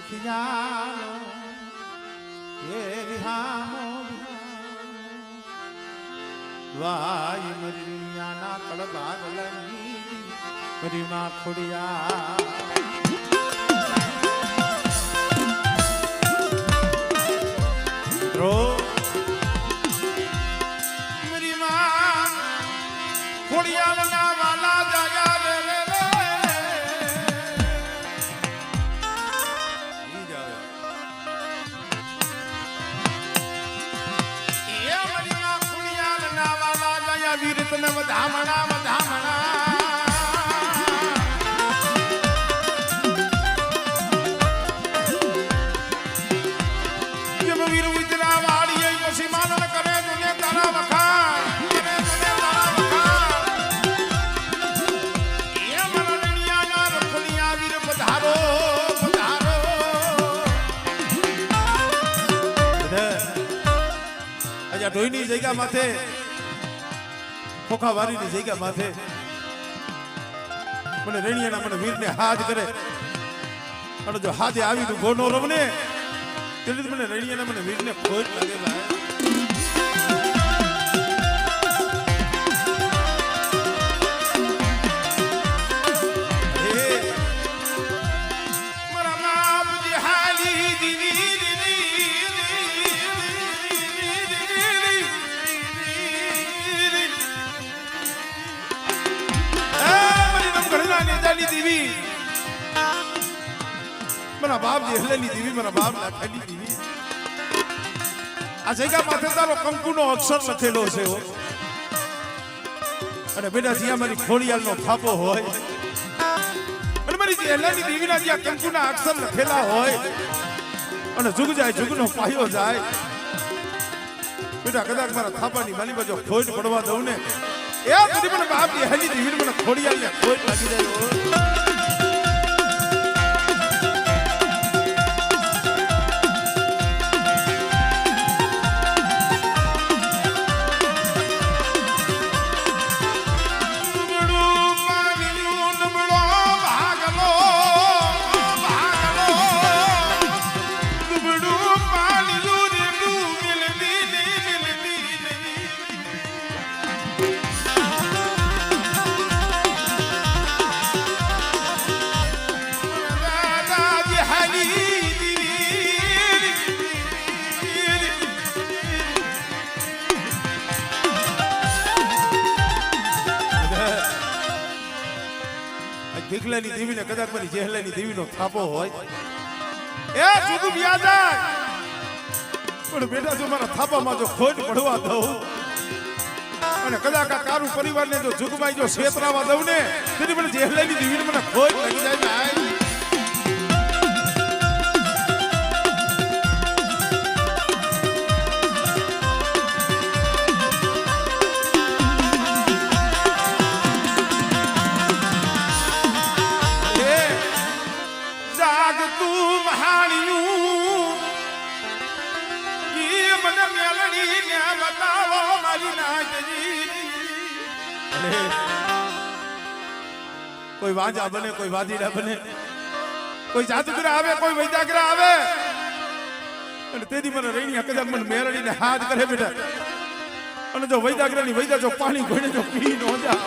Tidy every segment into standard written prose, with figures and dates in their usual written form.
ખિયાલો એ વિહામો Y મરી દુનિયાના કડબા ગલની મરી માં ખોડિયા મરી માં ખોડિયા ના વાલા જાયા રે વીર તને વધામણા વધામણા જેમ વીર ઉજરા વાળી પછી માનન કરે તુને તારા વખાણ કરે તુને તારા વખાણ એ મરણિયાના રખડિયા વીર પધારો પધારો અજા ઢોઈની જગ્યા માથે ખોખા વારીની જગ્યા માથે મને રેણિયાના મને વીરને હાથ કરે અને જો હાથે આવી તું ગોનો રમને એટલે મને રેણિયાના મને વીરને ખોટ લાગેલા મારા બાપ જે હલેલી દેવી મારા બાપ લાખેલી દેવી આ જગ્યા માથે તારો કંકુનો અક્ષર લખેલો છે અને બેટા જ્યાં મારી ખોડિયાલનો થાપો હોય અને મારી જે હલેલી દેવીના જ્યાં કંકુના અક્ષર લખેલા હોય અને જુગ જાય જુગનો પાયો જાય બેટા કદાચ મારા થાપાની માલી બાજુ ખોટ પડવા દઉં ને એ બધી મને બાપ જે હલેલી દેવી મને ખોડિયાલને ખોટ લાગી જાય ભીખલાની દેવીને કદાચ મારી જેહલાની દેવીનો થાપો હોય એ જુદું વ્યા જાય પણ બેટા જો મારા થાપામાં જો ખોટ પડવા દઉં અને કદાચ આ કારું પરિવારને જો જુગમાં જો છેતરાવા દઉં ને તેથી મને જેહલાની દેવીને મને ખોટ લાગી જાય ભાઈ કોઈ વાંજા બને કોઈ વાદીડા બને કોઈ જાદુગરા આવે કોઈ વૈદાગરા આવે અને તેથી મને રેણી કદાચ મને મેરડીને હાથ કરે બેટા અને જો વૈદાગરાની વૈદા જો પાણી ઘોડે જો પી નો જા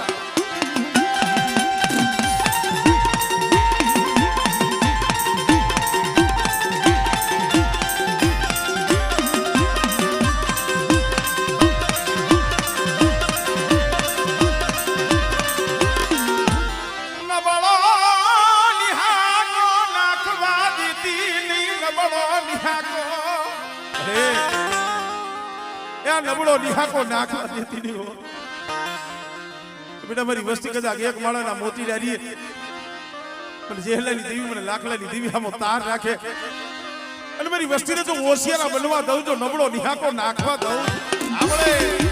નબળો નિહાકો નાખવા દેતી નહીં હો બેટા મારી વસ્તી કદાચ એક માળાના મોતી ડારી પણ જેહલાની દેવી મને લાખલાની દેવી આમાં તાર રાખે અને મારી વસ્તીને જો ઓશિયારા બનવા દઉં જો નબળો નિહાકો નાખવા દઉં આપણે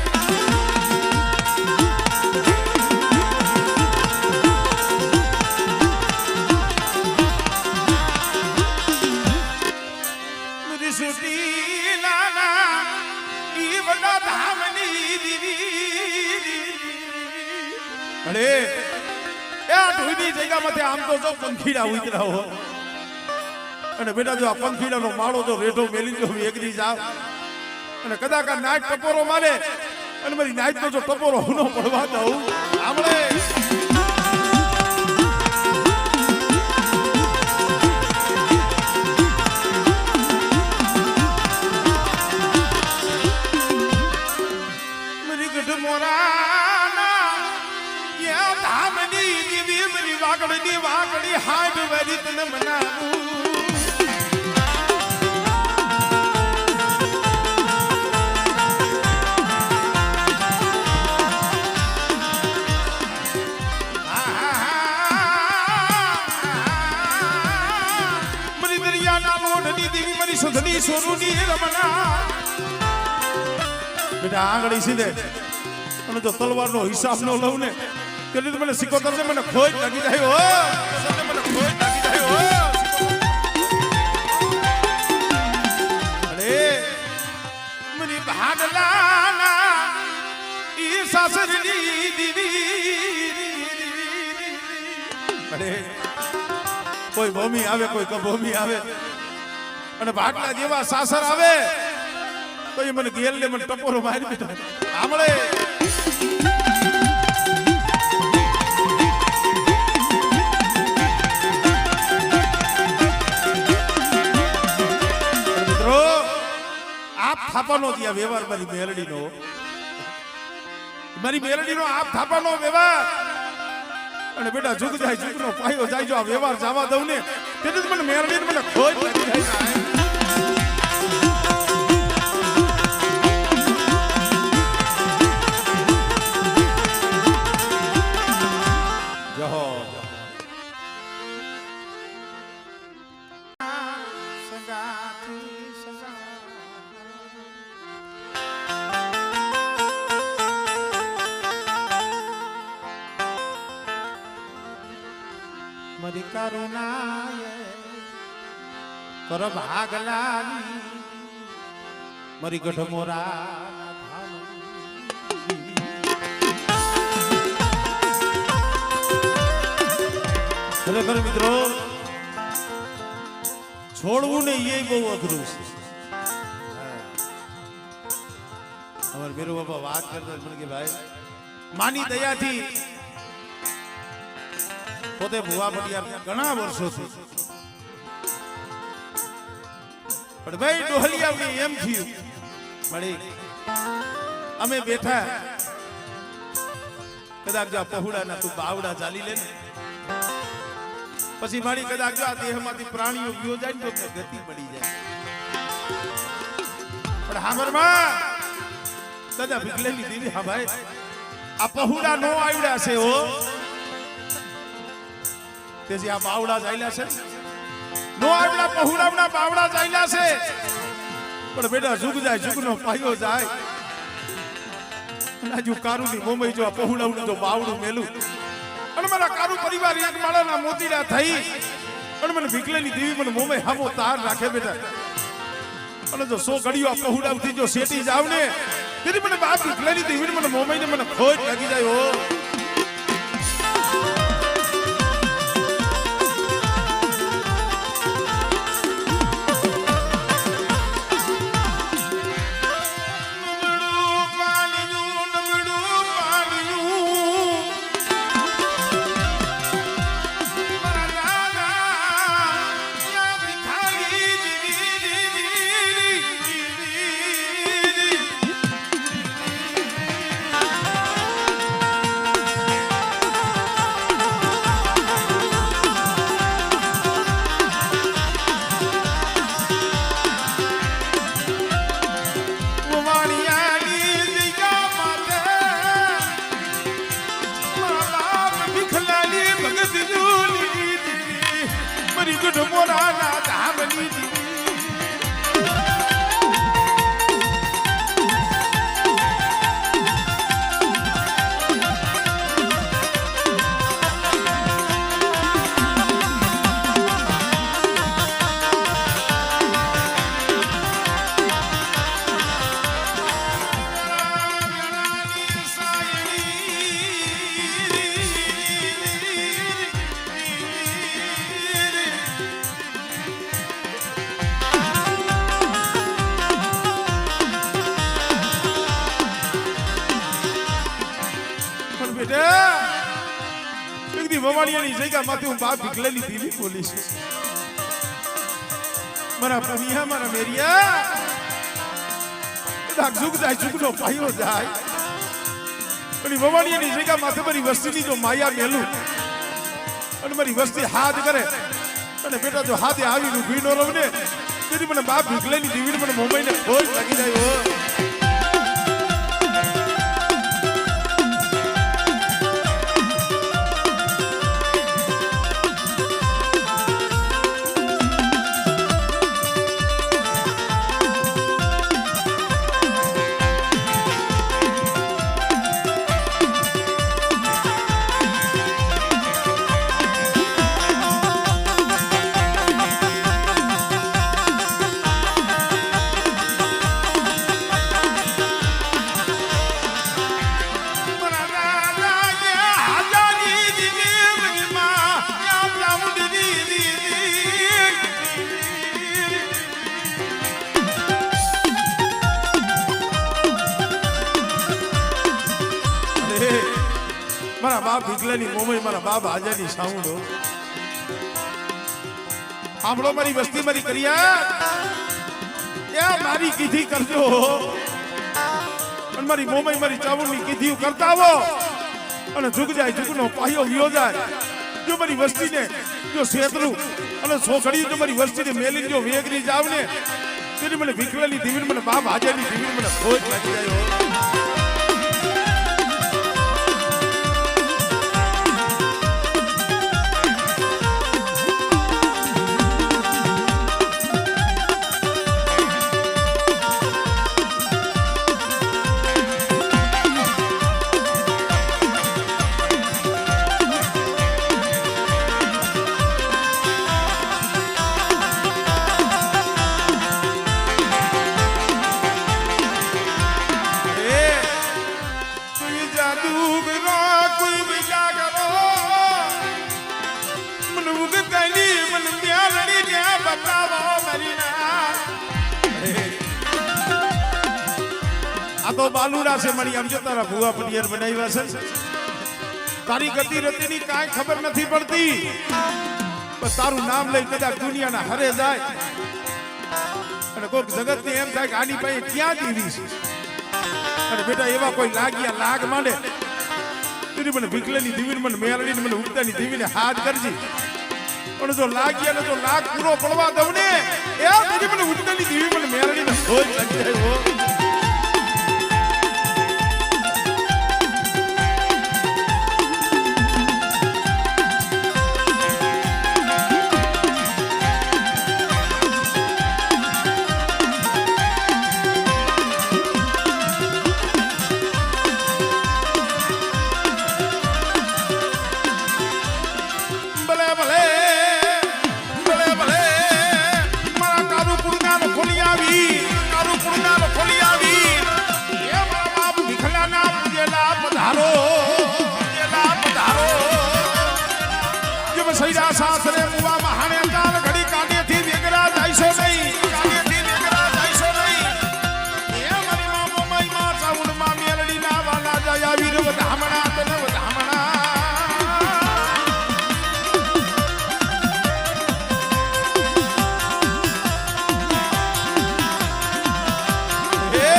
અરે એ આ ઢોઈની જગ્યામાંથી આમ તો જો પંખીડા ઉતરા હો અને બેટા જો આ પંખીડાનો માળો જો રેઢો મેલી જો એકરી જાવ અને કદાચ આ નાચ ટપોરો મારે અને મારી નાચનો જો ટપોરો હુનો પડવા દઉં આપણે વાકડી વાકડી હાડ વરી તને મનાવું મરી દરિયાના લોઢની દેવી મરી સુધની સોરુની રમણા બેટા આંગળી સીધે અને જો તલવારનો હિસાબ ન લઉં ને એટલે મને સિકોતર છે મને ખોઈ લાગી જાય હો મને ખોઈ લાગી જાય હો અરે મરી ભાગલાના ઈ સાસરની દીવી અરે કોઈ ભૂમિ આવે કોઈ કભૂમિ આવે અને ભાગલા જેવા સાસર આવે તો એ મને ગેલ ને મને ટપોરો મારી દીધો આમળે થાપાનો જે વ્યવહાર મારી મેલડીનો આપ થાપાનો વ્યવહાર અને બેટા ઝુક જાય ઝુકનો પાયો જાય જો આ વ્યવહાર જવા દઉં ને તેથી મને મેલડીને મને ખોજ લાગી જાય જહો મરી કરુણાએ કર ભાગલાની મરી ગઢ મોરા ખરેખર મિત્રો છોડવું ને એ બહુ અઘરું છે અમાર મેરુ બાપા વાત કરતા મને કે ભાઈ માની દયાથી પોતે ભુવા પટિયા ઘણા વર્ષોથી પણ ભાઈ ડોહલિયાની એમ થયું મળી અમે બેઠા કદાચ જો પહોળાના તું બાવડા ચાલી લે ને પછી મારી કદાચ જો આ દેહમાંથી પ્રાણીઓ ગયો જાય ને તો ગતિ પડી જાય પણ હામરમાં દાદા ભીગલેલી દીદી હા ભાઈ આ પહોળા નો આવડ્યા છે હો તેજી આ બાવડા જાયલા છે નો આવડા પહોળાના બાવડા જાયલા છે પણ બેટા ઝુક જાય ઝુકનો પાયો જાય નાજુ કારુની મોમઈ જો આ પહોળાનું જો બાવડું મેલું અને મારા કારુ પરિવાર એક માળાના મોતીડા થઈ અને મને ભીખલેલી દેવી મને મોમઈ હામો તાર રાખે બેટા અને જો 100 ઘડીઓ આ પહોળાથી જો સેટી જાવ ને તેથી મને બાપ ભીખલેલી દેવી મને મોમઈને મને ખોટ લાગી જાય હો એની વવાણિયાની જગ્યામાંથી હું બાપ ભીખલેલી દીવી બોલીશ મારા પુનિયા મારા મેરિયા ઝુક જાય ઝુકનો પાયો જાય અને વવાણિયાની જગ્યામાંથી મારી વસ્તીની જો માયા મેલું અને મારી વસ્તી હાથ કરે અને બેટા જો હાથે આવીને ઊભી ન રહું ને તેથી મને બાપ ભીખલેલી દીવીને મને મુંબઈને ખોજ લાગી જાય મારા બાપ ભીખલાની મોમઈ મારા બાપ હાજરની સાઉન્ડો સાંભળો મારી વસ્તી મારી કર્યા મારી કીધી કરજો અને મારી મોમઈ મારી ચાવણની કીધી કરતા આવો અને ઝુક જાય ઝુકનો પાયો વિયો જાય જો મારી વસ્તીને જો શેતરું અને સોખડી જો મારી વસ્તીને મેલીને જો વેગરી જાવ ને તેની મને ભીખલાની દીવીને મને બાપ હાજરની દીવીને મને ખોજ લાગી જાય તો બાલુડા છે મળી આમ જો તારા ભુવા પડિયર બનાવ્યા છે તારી ગતિ રતિની કાંઈ ખબર નથી પડતી બસ તારું નામ લઈ કદાચ દુનિયાના હરે જાય અને કોઈક જગતને એમ થાય કે આની પાસે ક્યાં દીવી છે અને બેટા એવા કોઈ લાગ્યા લાગ માંડે તેની મને ભીખલેની દીવીને મને મેળવીને મને ઉડતાની દીવીને હાથ કરજી પણ જો લાગ્યા ને જો લાગ પૂરો પડવા દઉં ને એ પછી મને ઉડતાની દીવી મને મેળવીને ખોજ લાગી જાય સાસરે મુવા મહાણે કાલ ઘડી કાઢેથી વેગરા જાયશો નહીં કાઢેથી વેગરા જાયશો નહીં એ મારી માં મોમઈ માં સાઉન્ડ માં મેલડી ના વાલા જાય વીર વધામણા તને વધામણા હે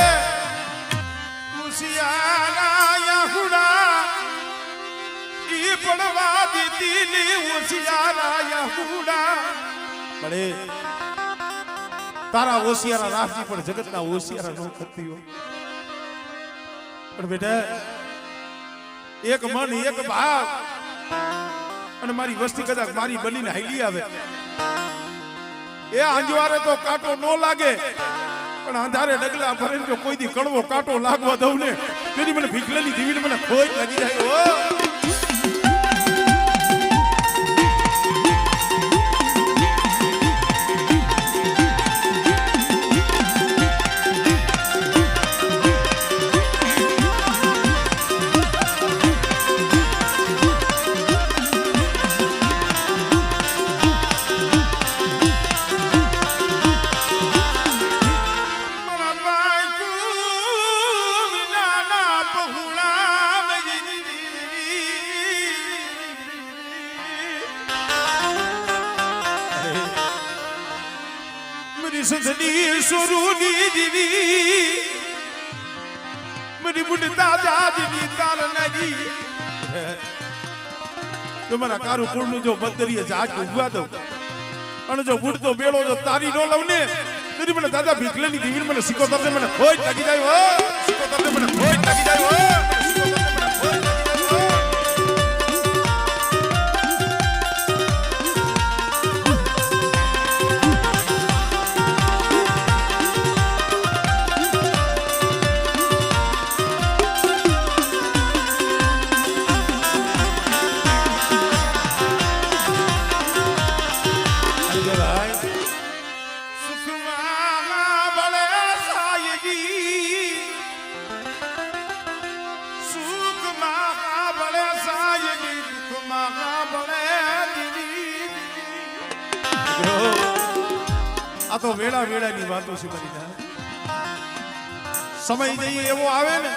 મુસિયારા યાહુડા ઈ પડવા દીતી ની મળે તારા ઓશિયારા રાખજી પણ જગતના ઓશિયારા નો કરતી હો પણ બેટા એક મન એક ભાવ અને મારી વસ્તી કદાચ મારી બનીને હાલી આવે એ અંજવારે તો કાંટો નો લાગે પણ અંધારે ડગલા ભરીને જો કોઈ દી કડવો કાંટો લાગવા દઉં ને તેની મને ભીખલેલી દીવીને મને ખોજ લાગી જાય ઓ સંધની સોરુની દીવી મરી બુડતા જાજની તાર નદી તમારા કારુ કુળનું જો બદરીએ જાગ ઉગવા દો અને જો બુડતો બેળો જો તારી નો લવ ને તેરી મને દાદા ભીખલેની દીવી મને સિકો તરને મને ખોઈ લાગી જાય હો સિકો તરને મને ખોઈ લાગી જાય હો આ તો વેળા વેળાની વાતો છે બધી સમય જઈએ એવો આવે ને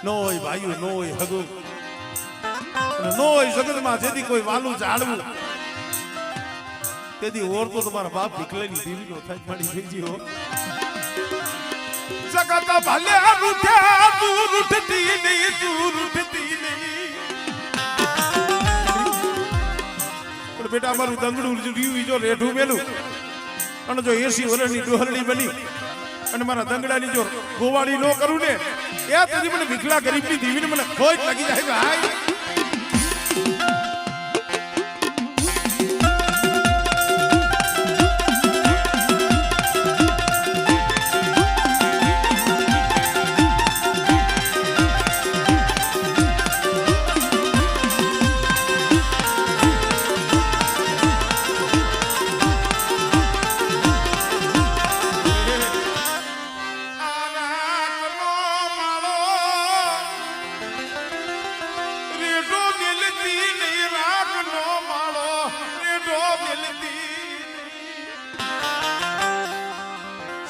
નો હોય ભાઈઓ નો હોય હગુ નો હોય જગતમાં જેથી કોઈ વાલું જાળવું તેથી ઓર તો તમારા બાપ ભીખલેની દીવીનો થાય મારી ભેજી હો જગત ભલે રૂઠ્યા તું રૂઠતી નહીં તું રૂઠતી નહીં બેટા મારું દંગડું રીયું જો રેઠું મેલું અને જો 80 વર્ષની ડોહરણી બની અને મારા દંગડાની જો ગોવાળી નો કરું ને એ તેથી મને ભીખલા ગરીબની દીવીને મને ખોજ લાગી જાય ભાઈ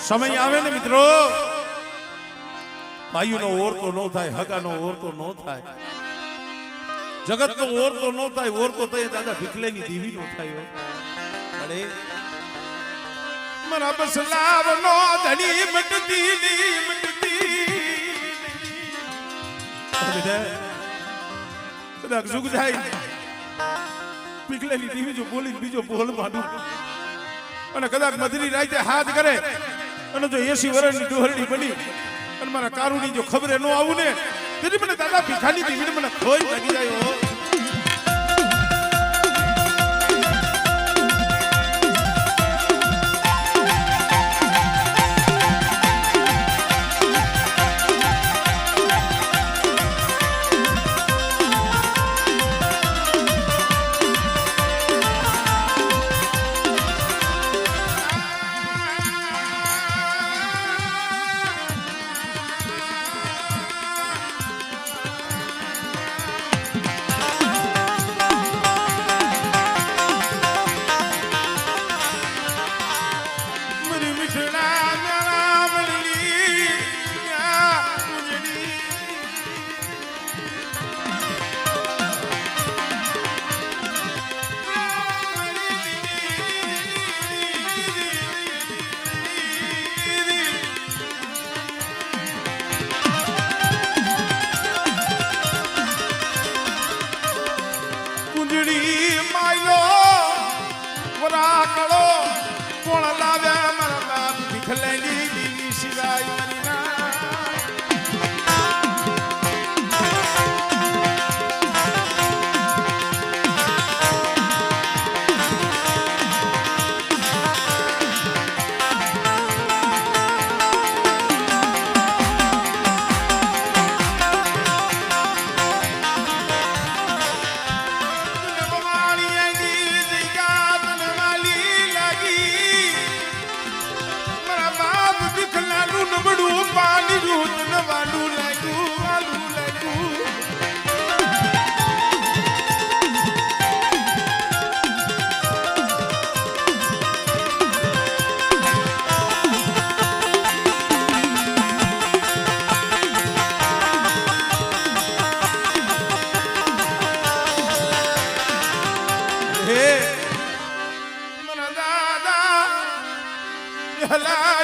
સમય આવે ને મિત્રો ભાઈઓનો ઓરતો ન થાય હગાનો ઓરતો ન થાય જગતનો ઓરતો ન થાય ઓરતો થાય દાદા ભીખલેની દીવી નો થાય અરે મારા બસલાવનો ધણી મટતી ની મટતી કદાચ જુગ જાય ભીખલેની દીવી જો બોલી બીજો બોલ માંડું અને કદાચ મધરી રાતે હાથ કરે અને જો 80 વર્ષની ડોહરણી બની અને મારા કારુની જો ખબરે નો આવું ને તેથી મને દાદા ભીખાની દીવીને મને ખોઈ લાગી જાય હો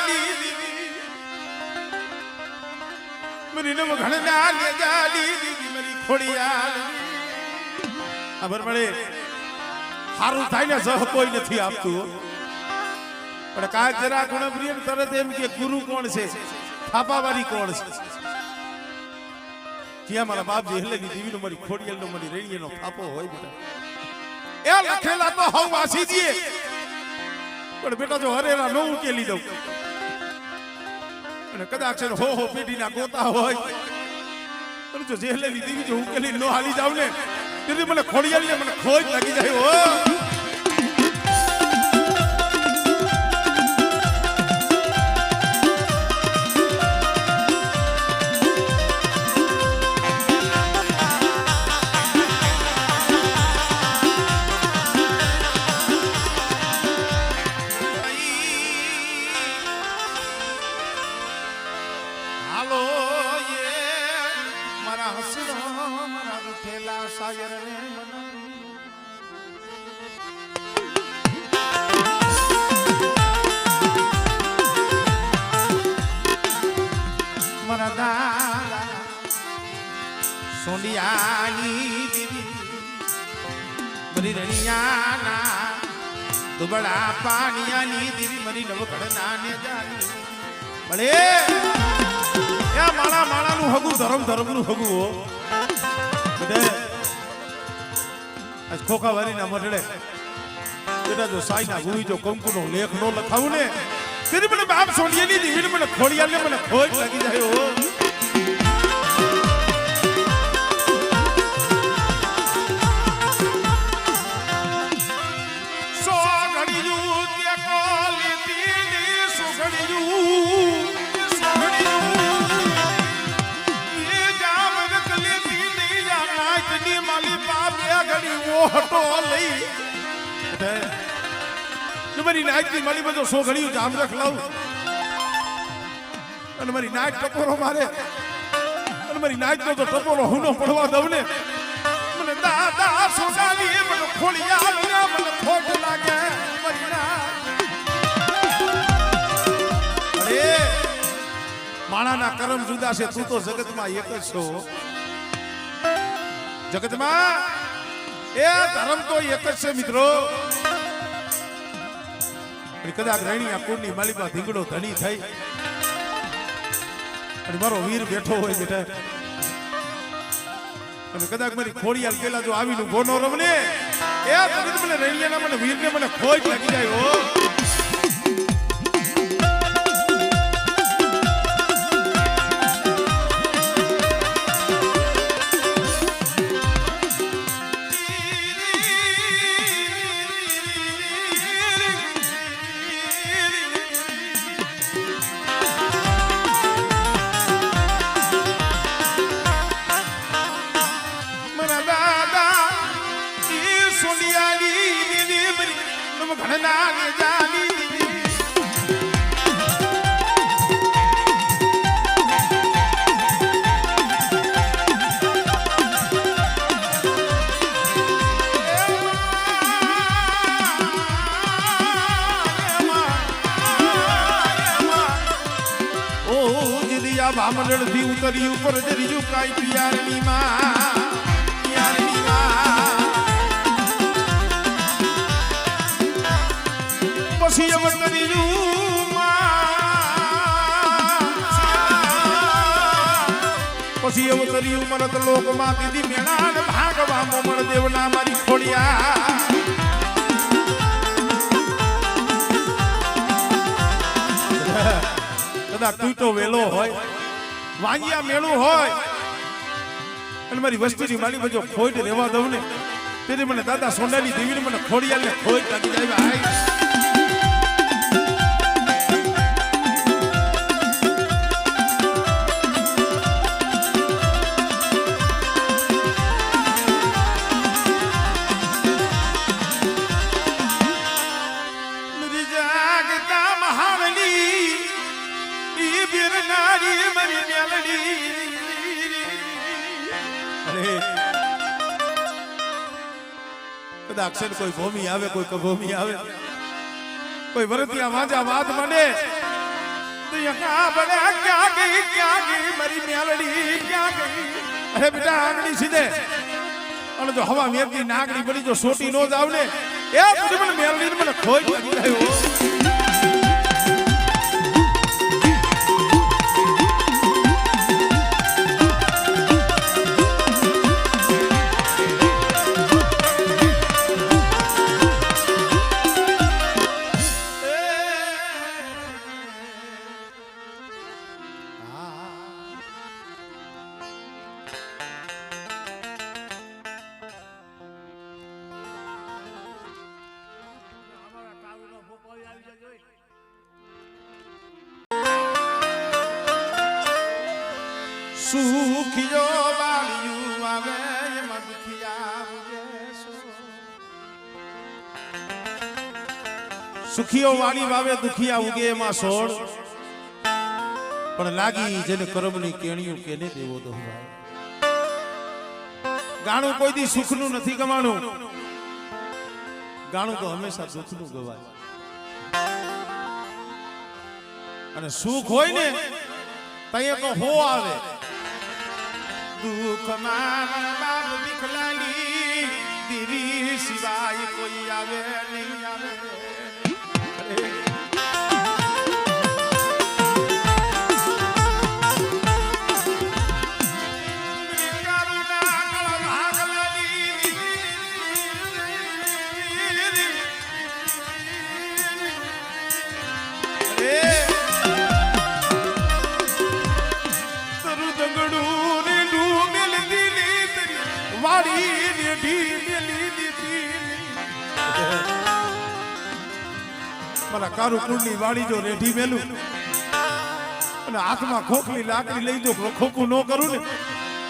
જાલી મરી નવ ઘણના લે જાલી મરી ખોડિયાલ ખબર પડે સારું થાય ને સહ કોઈ નથી આપતું પણ કાંઈક જરા ગુણપ્રિય તરત એમ કે ગુરુ કોણ છે થાપાવાળી કોણ છે જ્યાં મારા બાપ જે હેલેની દેવીનો મારી ખોડિયાલનો મારી રેણીનો થાપો હોય બેટા એ લખેલા તો હવ વાસી દીએ પણ બેટા જો હરેરા નો ઉકેલી દઉં અને કદાચ છે હો પેઢીના ગોતા હોય અને જો જેહલેની દેવી જો ઉકેલી નો હાલી જાવ ને તેથી મને ખોડિયાલને મને ખોજ લાગી જાય હો સોનિયાની દીદી મરી રણિયાના દુબળા પાણીયાની દીદી મરી નવઘડના ને જાની ભલે યા માળા માળાનું હગું ધર્મનું હગું હો બધે આજ ખોખા વારીના મઢડે બેટા જો સાઈના ગુવી જો કંકુનો લેખ નો લખાવું ને તેરી મને બાપ સોનિયાની દીદી મને ખોડિયાલને મને ખોજ લાગી જાય હો હટો લઈ મારી નાઈટ ની મારી બધો સો ઘડી જામ રખ લાવું અને મારી નાઈટ ટપોરો મારે અને મારી નાઈટ નો તો ટપોરો હુનો પડવા દઉં ને મને દાદા સોનાલી મને ખોળિયા મને ખોટ લાગે મારી અરે માણાના કરમ જુદા છે તું તો જગતમાં એક જ છો જગતમાં એ ધર્મ તો એક જ છે મિત્રો કદાચ રણિયા કુંડની માલિકા ધીંગડો ધણી થઈ અને મારો વીર બેઠો હોય બેટા અને કદાચ મારી ખોડિયાલ પેલા જો આવીનું બોનો રમને એ મને રણિયાના મને વીરને મને ખોજ લાગી જાય હો બામણ થી ઉતરી ઉપર જરીયું કાઈ પિયારની માં પછી અવતરીયું પછી અવતરીયું મરત લોકમાં દીદી મેળા ભાગવા મોમણ દેવના મારી ખોડિયા કદાચ તૂટો વેલો હોય વાંગિયા મેળું હોય અને મારી વસ્તીની માલી બજો ખોટ રહેવા દઉં ને તેથી મને દાદા સોનાની દેવીને મને ખોડિયાલને ખોટ લાગી જાય ભાઈ અક્ષર કોઈ ભૂમિ આવે કોઈ કભૂમિ આવે કોઈ વરતિયા વાંજા વાત મને क्या गई मेरी म्यालड़ी क्या गई अरे बेटा आंगड़ी सीधे અને જો હવા મેરતી નાગડી પડી જો સોટી નો જાવ ને એ પછી મને મેલડી મને ખોઈ લાગી રહ્યો સુખિયો વાળ્યું આવે એમાં દુખિયા સુખિયો વાળી વાવે દુખિયા ઉગે એમાં સોળ પણ લાગી જેને કરમની કેણિયું કેને દેવો તો ગાણું કોઈ દી સુખનું નથી ગવાણું ગાણું તો હંમેશા દુઃખનું ગવાય અને સુખ હોય ને તય તો હો આવે दुख बाप विखलाली दीवी सिवाय कोई आवे नहीं आवे મારા કારુ કુંડની વાડી જો રેઢી મેલું અને હાથમાં ખોખલી લાકડી લઈ જો ખોખું ન કરું ને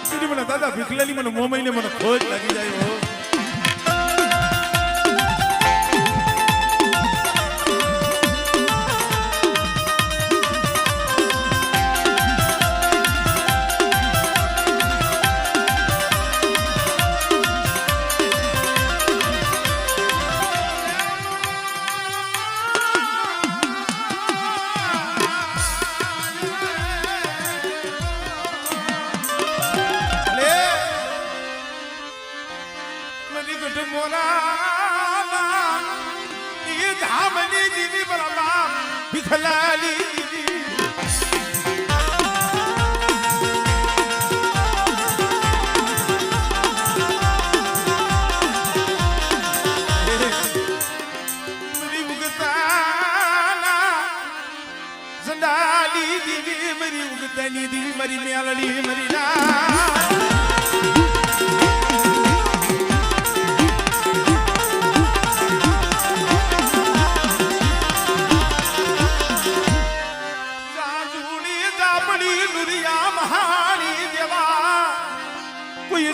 સીધી મને દાદા ભીખલેલી મને મોમાઈને મને ખોજ લાગી જાય હો मरी म्यालड़ी मरी ना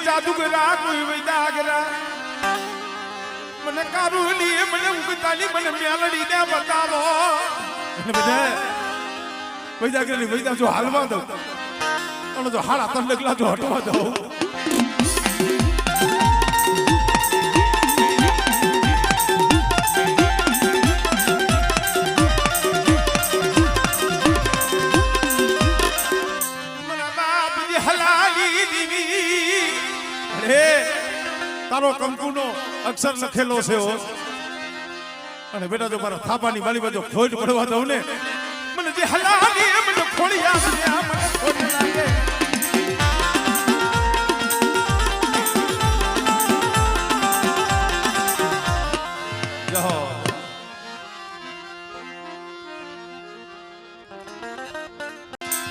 जादूगरा कोई वैदागरा મને કારુલી મને ઉગતાલી મને મેલડી ને બતાવો બધા વૈદાગરી વૈદા જો હાલવા દઉં અને જો હાડા તન ડગલા જો હટવા દઉં તારો કંકુનો અક્ષર લખેલો છે અને બેટા જો મારા થાપાની બાલી બાજુ ખોટ પડવા દઉં ને મને જે હલાવી મને ખોડી આવે મને ખોટ લાગે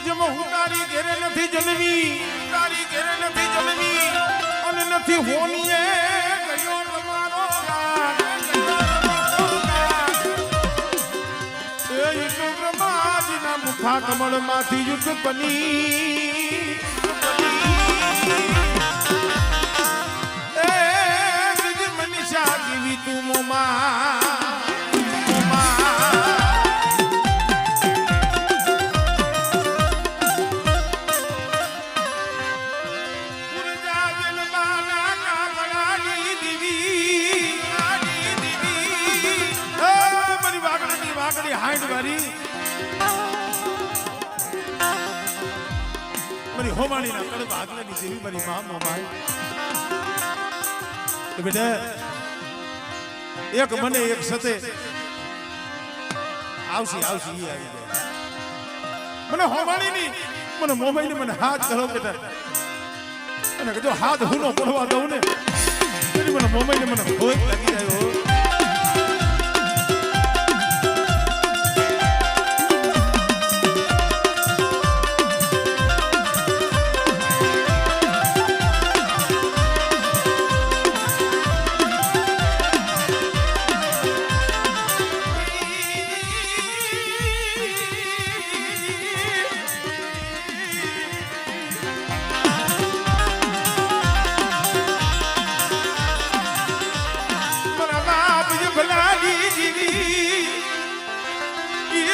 જમો હું તારી ઘેરે નથી જન્મી તારી ઘેરે નથી જન્મી અને નથી હોનીએ ગયો તમારો બ્રહ્માજીના મુખા કમળ માંથી યુદ્ધ બની મનીષા જીવી તું મોમા હાઈટ વારી મારી હોમાણીના કડબ આગલાની દેવી મારી મા મોમાઈ બેટા એક મને એક સતે આવશી ઈ આવી જાય મને હોમાણીની મને મોમાઈની મને હાથ કરો બેટા અને જો હાથ હુનો પડવા દઉં ને એની મને મોમાઈને મને ખોટ લાગી જાય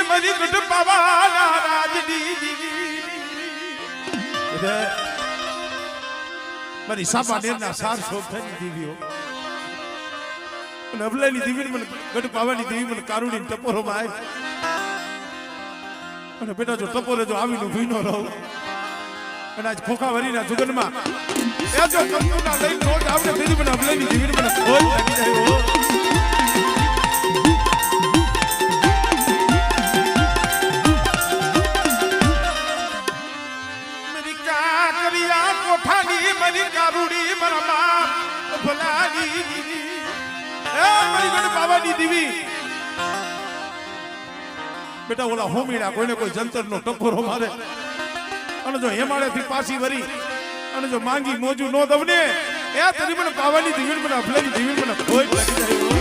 મારી ગઢ પાવાના રાજની મારી સાપા નેરના સાર શોભની દીવીઓ અને અબલાની દીવી મને ગઢ પાવાની દેવી મને કારુણી ટપોરો માં અને બેટા જો ટપોરે જો આવીને ભીનો રહો અને આજ ખોખા વરીના જુગનમાં એ જો કંકુના લઈને રોજ આવને દીદી મને અબલાની દીવી મને ખોજ લાગી જાય મારી કારુડી મારા બાપ ભલાની મારી ગઢ બાવાની દીવી બેટા ઓલા હોમીડા કોઈને કોઈ જંતરનો ટકોરો મારે અને જો હેમાળેથી પાછી વરી અને જો માંગી મોજું નો દવને એ તરી મને બાવાની દીવી મને અભલાની દીવી મને ખોઈ લાગી જાય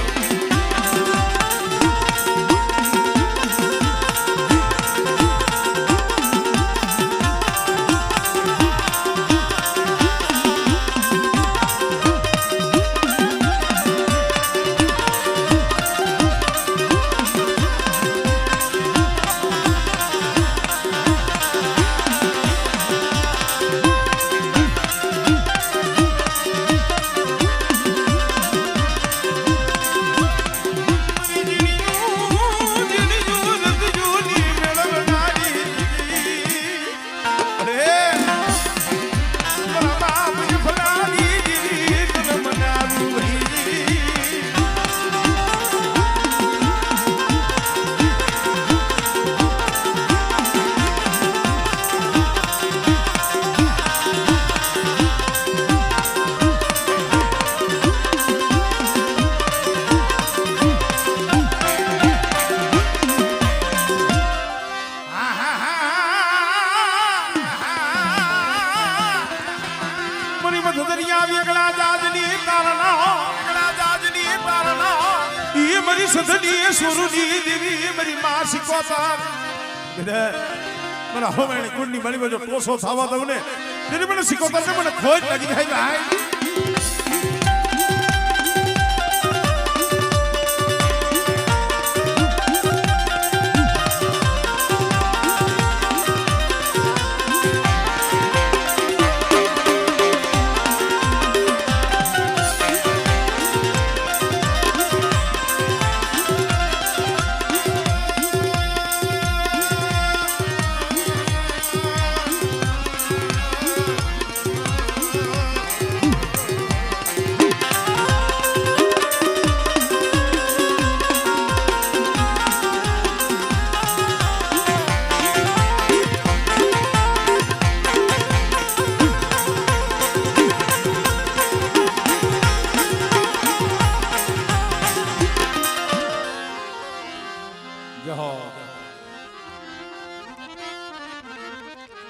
સદની સુરુની દેવી મારી માં શીખોતા મને હોમેણી કુંડની મારી બાજુ ટોસો થવા દઉં ને મને શીખોતા મને ખોજ લાગી જાય ભાઈ